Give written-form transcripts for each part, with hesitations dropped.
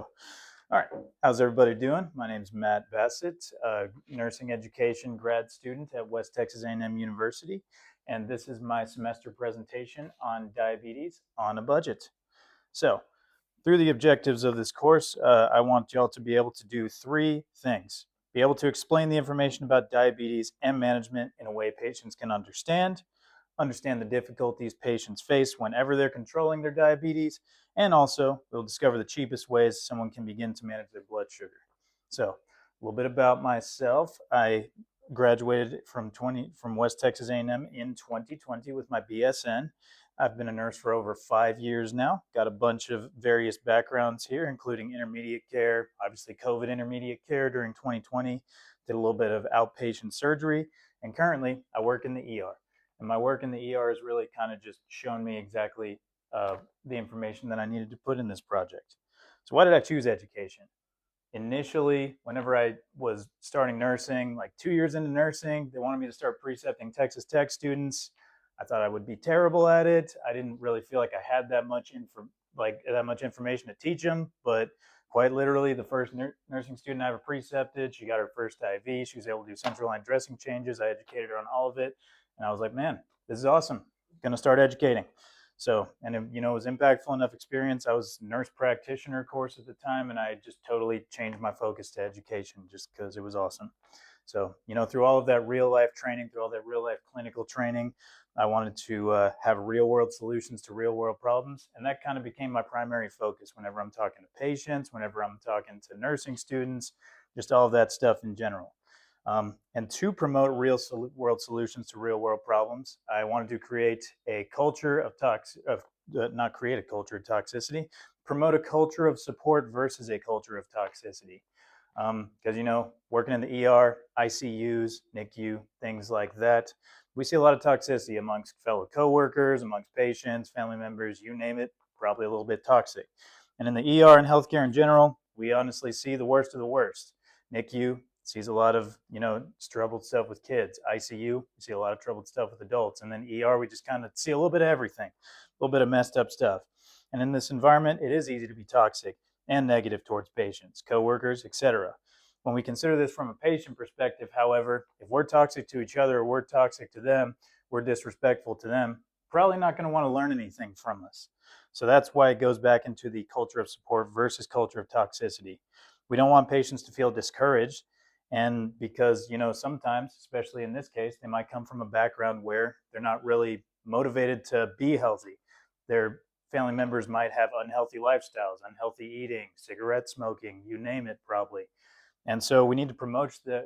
All right, how's everybody doing? My name is Matt Bassett, nursing education grad student at West Texas A&M University, and this is my semester presentation on diabetes on a budget. So, through the objectives of this course, I want y'all to be able to do three things. Be able to explain the information about diabetes and management in a way patients can understand the difficulties patients face whenever they're controlling their diabetes, and also we'll discover the cheapest ways someone can begin to manage their blood sugar. So, a little bit about myself. I graduated from West Texas A&M in 2020 with my BSN. I've been a nurse for over 5 years now. Got a bunch of various backgrounds here, including intermediate care, obviously COVID intermediate care during 2020. Did a little bit of outpatient surgery, and currently I work in the ER. And my work in the ER has really kind of just shown me exactly the information that I needed to put in this project. So, why did I choose education? Initially, whenever I was starting nursing, like 2 years into nursing, they wanted me to start precepting Texas Tech students. I thought I would be terrible at it. I didn't really feel like I had that much information to teach them. But quite literally, the first nursing student I ever precepted, she got her first IV. She was able to do central line dressing changes. I educated her on all of it, and I was like, man, this is awesome. I'm gonna start educating. So, and it was impactful enough experience. I was nurse practitioner course at the time, and I just totally changed my focus to education just because it was awesome. So, through all of that real life training, through all that real life clinical training, I wanted to have real world solutions to real world problems. And that kind of became my primary focus whenever I'm talking to patients, whenever I'm talking to nursing students, just all of that stuff in general. And to promote real world solutions to real world problems, I wanted to create a culture of not create a culture of toxicity, promote a culture of support versus a culture of toxicity. Because working in the ER, ICUs, NICU, things like that, we see a lot of toxicity amongst fellow coworkers, amongst patients, family members, you name it, probably a little bit toxic. And in the ER and healthcare in general, we honestly see the worst of the worst. NICU sees a lot of troubled stuff with kids. ICU, we see a lot of troubled stuff with adults, and then ER, we just kind of see a little bit of everything, a little bit of messed up stuff. And in this environment, it is easy to be toxic and negative towards patients, coworkers, etc. When we consider this from a patient perspective, however, if we're toxic to each other or we're toxic to them, we're disrespectful to them, probably not going to want to learn anything from us. So that's why it goes back into the culture of support versus culture of toxicity. We don't want patients to feel discouraged. And because, sometimes, especially in this case, they might come from a background where they're not really motivated to be healthy. Their family members might have unhealthy lifestyles, unhealthy eating, cigarette smoking, you name it, probably. And so we need to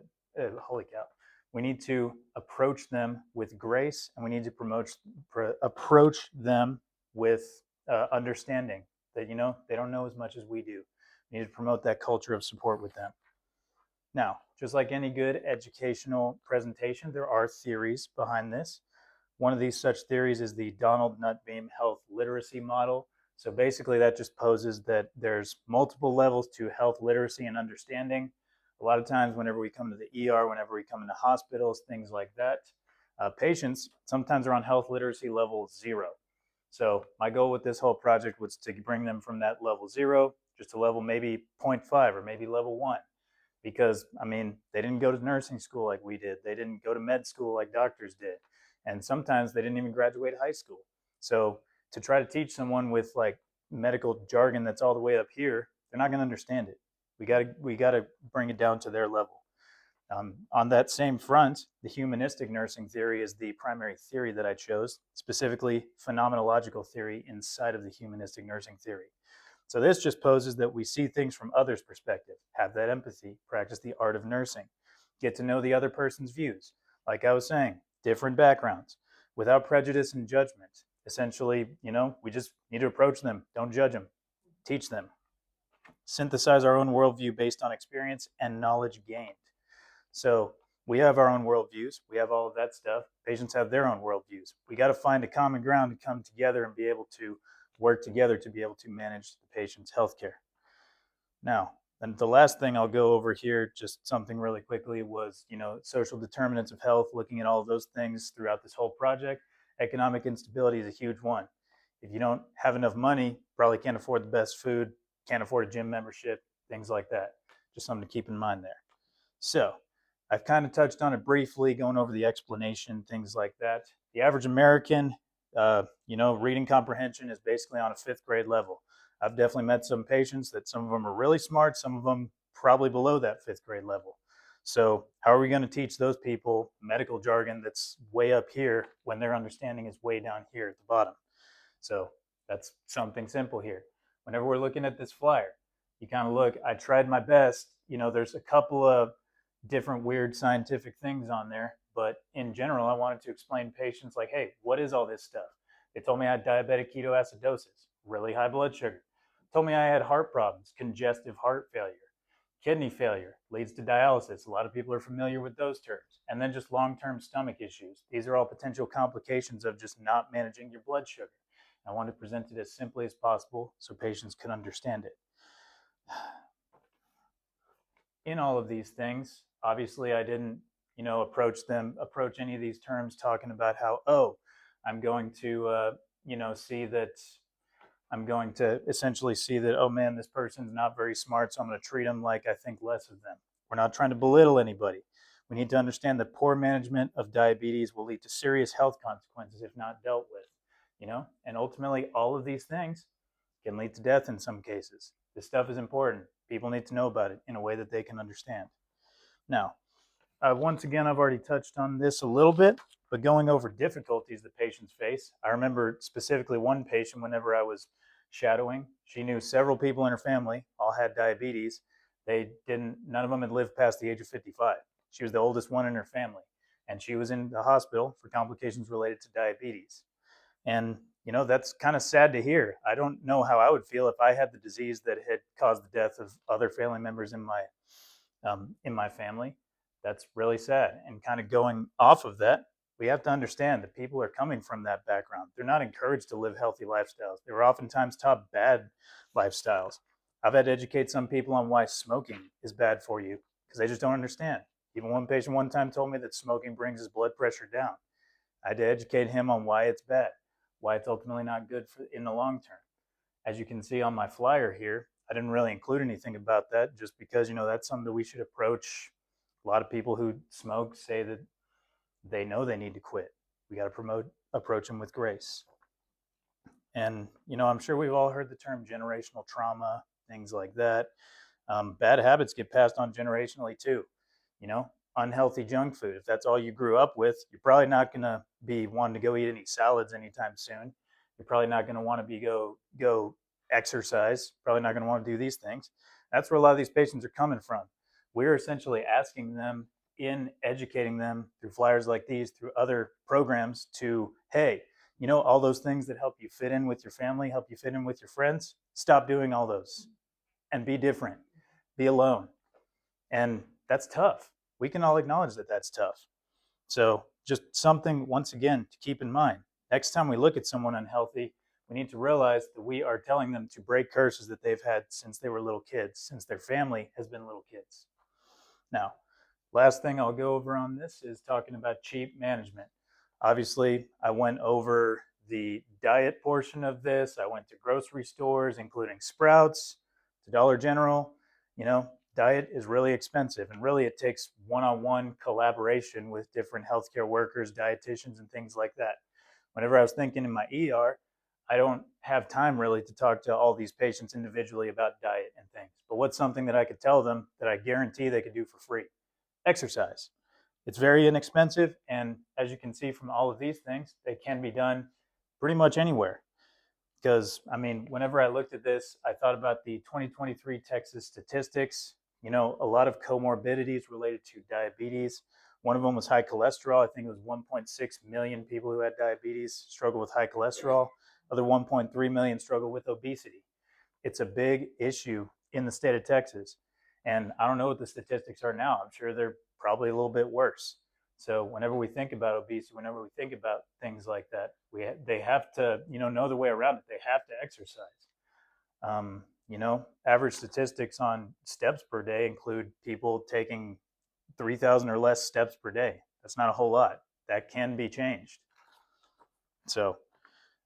holy cow, we need to approach them with grace, and we need to approach them with understanding that, they don't know as much as we do. We need to promote that culture of support with them. Now, just like any good educational presentation, there are theories behind this. One of these such theories is the Donald Nutbeam Health Literacy Model. So basically, that just poses that there's multiple levels to health literacy and understanding. A lot of times, whenever we come to the ER, whenever we come into hospitals, things like that, patients sometimes are on health literacy level 0. So my goal with this whole project was to bring them from that level 0 just to level maybe 0.5 or maybe level 1. Because, they didn't go to nursing school like we did. They didn't go to med school like doctors did. And sometimes they didn't even graduate high school. So to try to teach someone with like medical jargon that's all the way up here, they're not going to understand it. We got to bring it down to their level. On that same front, the humanistic nursing theory is the primary theory that I chose, specifically phenomenological theory inside of the humanistic nursing theory. So this just poses that we see things from others' perspective, have that empathy, practice the art of nursing, get to know the other person's views. Like I was saying, different backgrounds, without prejudice and judgment. Essentially, we just need to approach them, don't judge them, teach them. Synthesize our own worldview based on experience and knowledge gained. So we have our own worldviews, we have all of that stuff. Patients have their own worldviews. We got to find a common ground to come together and be able to work together to be able to manage the patient's healthcare. Now, and the last thing I'll go over here, just something really quickly, was social determinants of health. Looking at all of those things throughout this whole project, economic instability is a huge one. If you don't have enough money, probably can't afford the best food, can't afford a gym membership, things like that. Just something to keep in mind there. So I've kind of touched on it briefly, going over the explanation, things like that. The average American, reading comprehension is basically on a fifth grade level. I've definitely met some patients that some of them are really smart, some of them probably below that fifth grade level. So how are we going to teach those people medical jargon that's way up here when their understanding is way down here at the bottom? So that's something simple here. Whenever we're looking at this flyer, you kind of look, I tried my best. There's a couple of different weird scientific things on there, but in general, I wanted to explain to patients like, hey, what is all this stuff? They told me I had diabetic ketoacidosis, really high blood sugar. Told me I had heart problems, congestive heart failure. Kidney failure leads to dialysis. A lot of people are familiar with those terms. And then just long-term stomach issues. These are all potential complications of just not managing your blood sugar. I wanted to present it as simply as possible so patients can understand it. In all of these things, obviously I didn't, approach any of these terms talking about how, I'm going to, see that I'm going to essentially see that, oh man, this person's not very smart, so I'm going to treat them like I think less of them. We're not trying to belittle anybody. We need to understand that poor management of diabetes will lead to serious health consequences if not dealt with, and ultimately all of these things can lead to death in some cases. This stuff is important. People need to know about it in a way that they can understand. Now, once again, I've already touched on this a little bit, but going over difficulties that patients face. I remember specifically one patient whenever I was shadowing. She knew several people in her family all had diabetes. None of them had lived past the age of 55. She was the oldest one in her family, and she was in the hospital for complications related to diabetes. And that's kind of sad to hear. I don't know how I would feel if I had the disease that had caused the death of other family members in my family. That's really sad. And kind of going off of that, we have to understand that people are coming from that background. They're not encouraged to live healthy lifestyles. They were oftentimes taught bad lifestyles. I've had to educate some people on why smoking is bad for you because they just don't understand. Even one patient one time told me that smoking brings his blood pressure down. I had to educate him on why it's bad, why it's ultimately not good in the long term. As you can see on my flyer here, I didn't really include anything about that just because, that's something that we should approach. A lot of people who smoke say that they know they need to quit. We got to approach them with grace. And, I'm sure we've all heard the term generational trauma, things like that. Bad habits get passed on generationally too. Unhealthy junk food. If that's all you grew up with, you're probably not going to be wanting to go eat any salads anytime soon. You're probably not going to want to be go exercise. Probably not going to want to do these things. That's where a lot of these patients are coming from. We're essentially asking them, in educating them through flyers like these, through other programs, to, hey, all those things that help you fit in with your family, help you fit in with your friends, stop doing all those and be different, be alone. And that's tough. We can all acknowledge that that's tough. So just something, once again, to keep in mind. Next time we look at someone unhealthy, we need to realize that we are telling them to break curses that they've had since they were little kids, since their family has been little kids. Now, last thing I'll go over on this is talking about cheap management. Obviously, I went over the diet portion of this. I went to grocery stores, including Sprouts, to Dollar General. Diet is really expensive, and really it takes one-on-one collaboration with different healthcare workers, dietitians, and things like that. Whenever I was thinking in my ER, I don't have time really to talk to all these patients individually about diet and things. But what's something that I could tell them that I guarantee they could do for free? Exercise. It's very inexpensive, and as you can see from all of these things, they can be done pretty much anywhere. Because, whenever I looked at this, I thought about the 2023 Texas statistics. A lot of comorbidities related to diabetes. One of them was high cholesterol. I think it was 1.6 million people who had diabetes struggle with high cholesterol. Other 1.3 million struggle with obesity. It's a big issue in the state of Texas. And I don't know what the statistics are now. I'm sure they're probably a little bit worse. So whenever we think about obesity, whenever we think about things like that, they have to know the way around it. They have to exercise. Average statistics on steps per day include people taking 3,000 or less steps per day. That's not a whole lot. That can be changed. So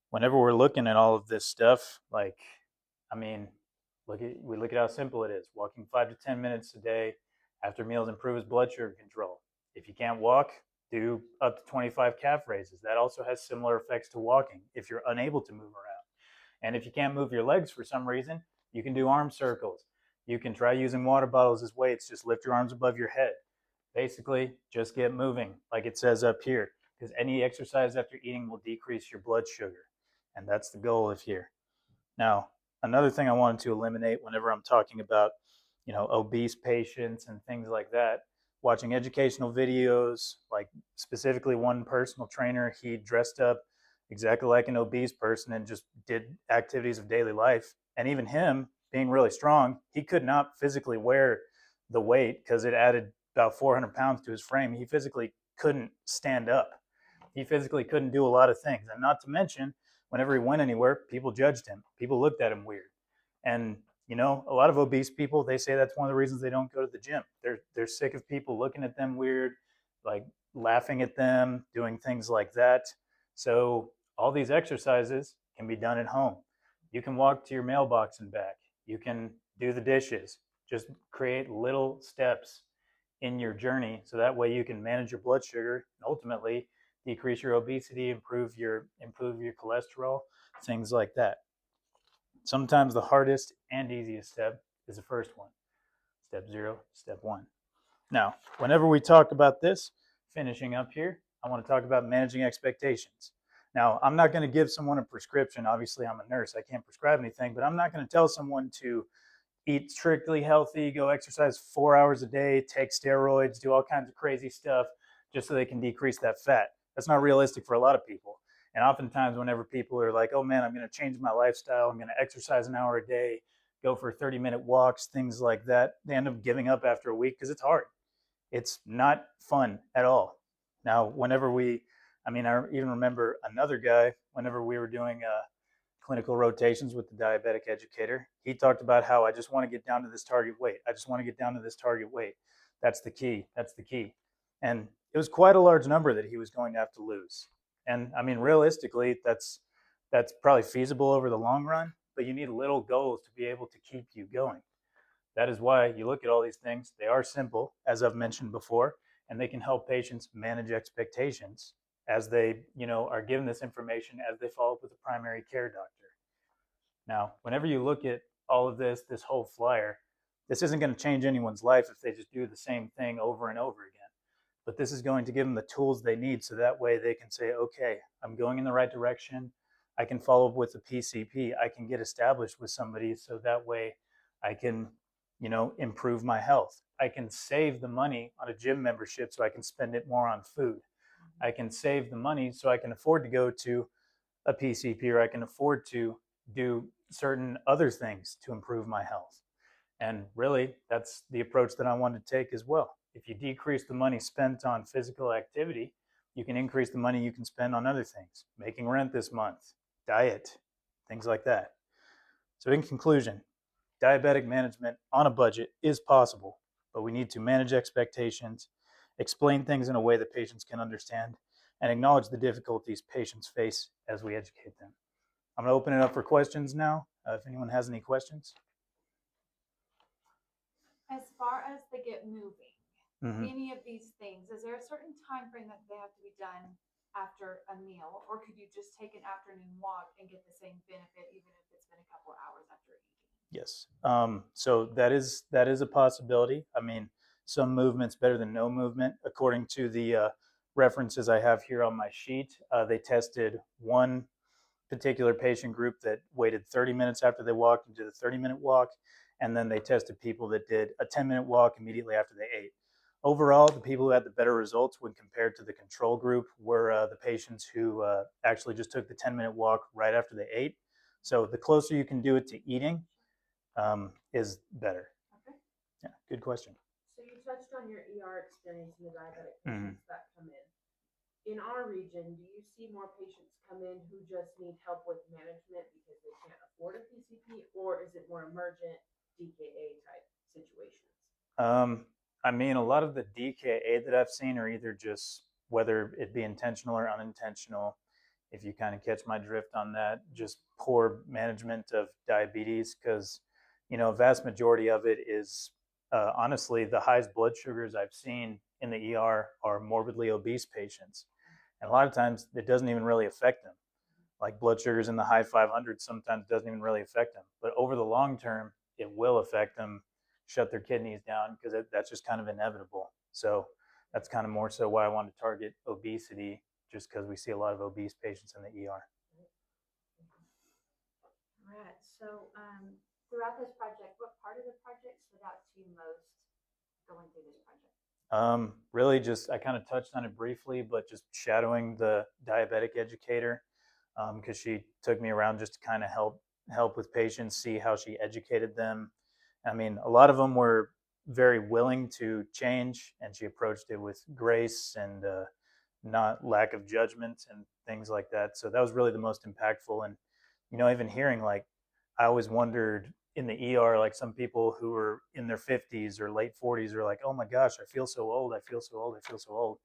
whenever we're looking at all of this stuff, We look at how simple it is. Walking 5 to 10 minutes a day after meals improves blood sugar control. If you can't walk, do up to 25 calf raises. That also has similar effects to walking if you're unable to move around. And if you can't move your legs for some reason, you can do arm circles. You can try using water bottles as weights. Just lift your arms above your head. Basically, just get moving, like it says up here, because any exercise after eating will decrease your blood sugar. And that's the goal of here. Now, another thing I wanted to eliminate whenever I'm talking about, obese patients and things like that, watching educational videos, like specifically one personal trainer, he dressed up exactly like an obese person and just did activities of daily life. And even him being really strong, he could not physically wear the weight because it added about 400 pounds to his frame. He physically couldn't stand up. He physically couldn't do a lot of things. And not to mention, whenever he went anywhere, people judged him. People looked at him weird. And a lot of obese people, they say that's one of the reasons they don't go to the gym. They're sick of people looking at them weird, like laughing at them, doing things like that. So all these exercises can be done at home. You can walk to your mailbox and back. You can do the dishes. Just create little steps in your journey so that way you can manage your blood sugar and ultimately decrease your obesity, improve your cholesterol, things like that. Sometimes the hardest and easiest step is the first one. Step 0, step 1. Now, whenever we talk about this, finishing up here, I want to talk about managing expectations. Now, I'm not going to give someone a prescription. Obviously, I'm a nurse. I can't prescribe anything, but I'm not going to tell someone to eat strictly healthy, go exercise 4 hours a day, take steroids, do all kinds of crazy stuff just so they can decrease that fat. That's not realistic for a lot of people. And oftentimes, whenever people are like, oh man, I'm going to change my lifestyle, I'm going to exercise an hour a day, go for 30-minute walks, things like that, they end up giving up after a week because it's hard. It's not fun at all. Now, I even remember another guy, whenever we were doing clinical rotations with the diabetic educator, he talked about how I just want to get down to this target weight. I just want to get down to this target weight. That's the key. That's the key. And it was quite a large number that he was going to have to lose. And I mean, realistically, that's probably feasible over the long run, but you need little goals to be able to keep you going. That is why you look at all these things. They are simple, as I've mentioned before, and they can help patients manage expectations as they, are given this information as they follow up with a primary care doctor. Now, whenever you look at all of this whole flyer, this isn't going to change anyone's life if they just do the same thing over and over again. But this is going to give them the tools they need so that way they can say, okay, I'm going in the right direction. I can follow up with a PCP. I can get established with somebody so that way I can, improve my health. I can save the money on a gym membership so I can spend it more on food. I can save the money so I can afford to go to a PCP or I can afford to do certain other things to improve my health. And really, that's the approach that I want to take as well. If you decrease the money spent on physical activity, you can increase the money you can spend on other things, making rent this month, diet, things like that. So, in conclusion, diabetic management on a budget is possible, but we need to manage expectations, explain things in a way that patients can understand, and acknowledge the difficulties patients face as we educate them. I'm going to open it up for questions now. If anyone has any questions. As far as the get moving, any of these things, is there a certain time frame that they have to be done after a meal, or could you just take an afternoon walk and get the same benefit even if it's been a couple of hours after eating? Yes. So that is a possibility. I mean, some movement's better than no movement. According to the references I have here on my sheet, they tested one particular patient group that waited 30 minutes after they walked and did a 30-minute walk, and then they tested people that did a 10-minute walk immediately after they ate. Overall, the people who had the better results when compared to the control group were the patients who actually just took the 10-minute walk right after they ate. So the closer you can do it to eating, is better. Okay. Yeah, good question. So you touched on your experience in the diabetic patients that come in. In our region, do you see more patients come in who just need help with management because they can't afford a PCP, or is it more emergent DKA type situations? I mean, a lot of the DKA that I've seen are either just, whether it be intentional or unintentional, if you kind of catch my drift on that, just poor management of diabetes. Because a vast majority of it is honestly the highest blood sugars I've seen in the ER are morbidly obese patients. And a lot of times it doesn't even really affect them. Like blood sugars in the high 500s sometimes doesn't even really affect them. But over the long term, it will affect them, shut their kidneys down because that's just kind of inevitable. So that's kind of more so why I want to target obesity, just because we see a lot of obese patients in the ER. Right. So throughout this project, what part of the project stood out to you most going through this project? Really just, I kind of touched on it briefly, but just shadowing the diabetic educator, because she took me around just to kind of help with patients, see how she educated them. I mean, a lot of them were very willing to change, and she approached it with grace and not lack of judgment and things like that. So that was really the most impactful. And even hearing, like, I always wondered in the ER, like some people who were in their 50s or late 40s are like, oh my gosh, I feel so old, I feel so old, I feel so old.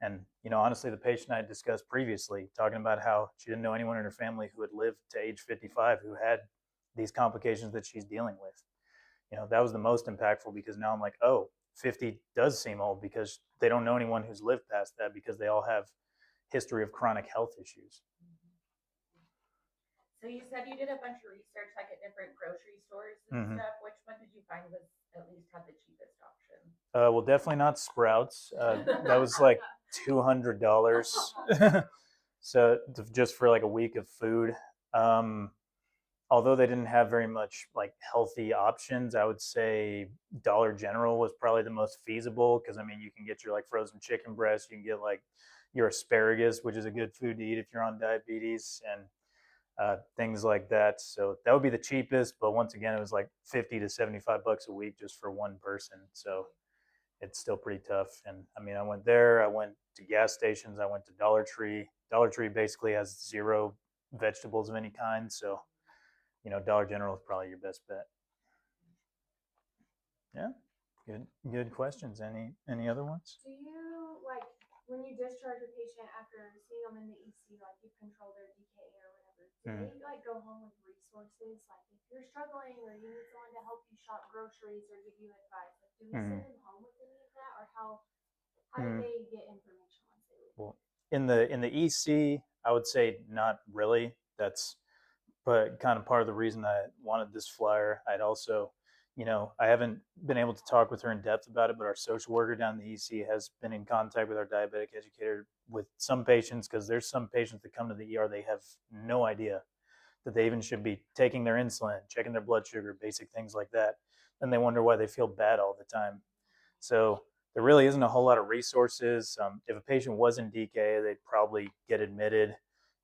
And honestly, the patient I had discussed previously, talking about how she didn't know anyone in her family who had lived to age 55 who had these complications that she's dealing with. That was the most impactful, because now I'm like, oh, 50 does seem old, because they don't know anyone who's lived past that, because they all have history of chronic health issues. So you said you did a bunch of research, like at different grocery stores and stuff. Which one did you find was at least had the cheapest option? Well, definitely not Sprouts. That was like $200. So just for like a week of food. Although they didn't have very much like healthy options, I would say Dollar General was probably the most feasible, because I mean, you can get your like frozen chicken breast, you can get like your asparagus, which is a good food to eat if you're on diabetes, and things like that. So that would be the cheapest, but once again, it was like 50 to 75 bucks a week just for one person. So it's still pretty tough. And I mean, I went there, I went to gas stations, I went to Dollar Tree. Dollar Tree basically has zero vegetables of any kind. So, Dollar General is probably your best bet. Yeah. Good questions. Any other ones? Do you, like, when you discharge a patient after seeing them in the EC, like you control their DKA or whatever, do they like go home with resources? Like if you're struggling or you need someone to help you shop groceries or give you advice, like, do we send them home with any of that, or how do they get information once they leave? Well, in the EC, I would say not really. That's but kind of part of the reason I wanted this flyer. I'd also, I haven't been able to talk with her in depth about it, but our social worker down in the EC has been in contact with our diabetic educator with some patients, because there's some patients that come to the ER, they have no idea that they even should be taking their insulin, checking their blood sugar, basic things like that. Then they wonder why they feel bad all the time. So there really isn't a whole lot of resources. If a patient was in DK, they'd probably get admitted,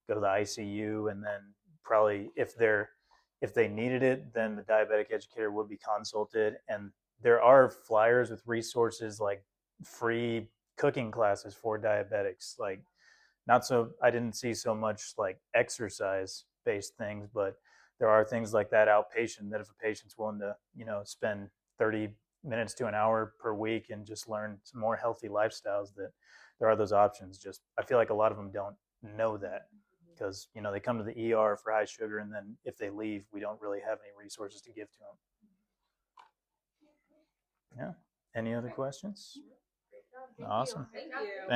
go to the ICU, and then probably if they needed it, then the diabetic educator would be consulted. And there are flyers with resources like free cooking classes for diabetics. Like, not so, I didn't see so much like exercise based things, but there are things like that outpatient, that if a patient's willing to, spend 30 minutes to an hour per week and just learn some more healthy lifestyles, that there are those options. Just, I feel like a lot of them don't know that, because they come to the ER for high sugar, and then if they leave, we don't really have any resources to give to them. Yeah. Any other questions? Thank Awesome. you. Thank you.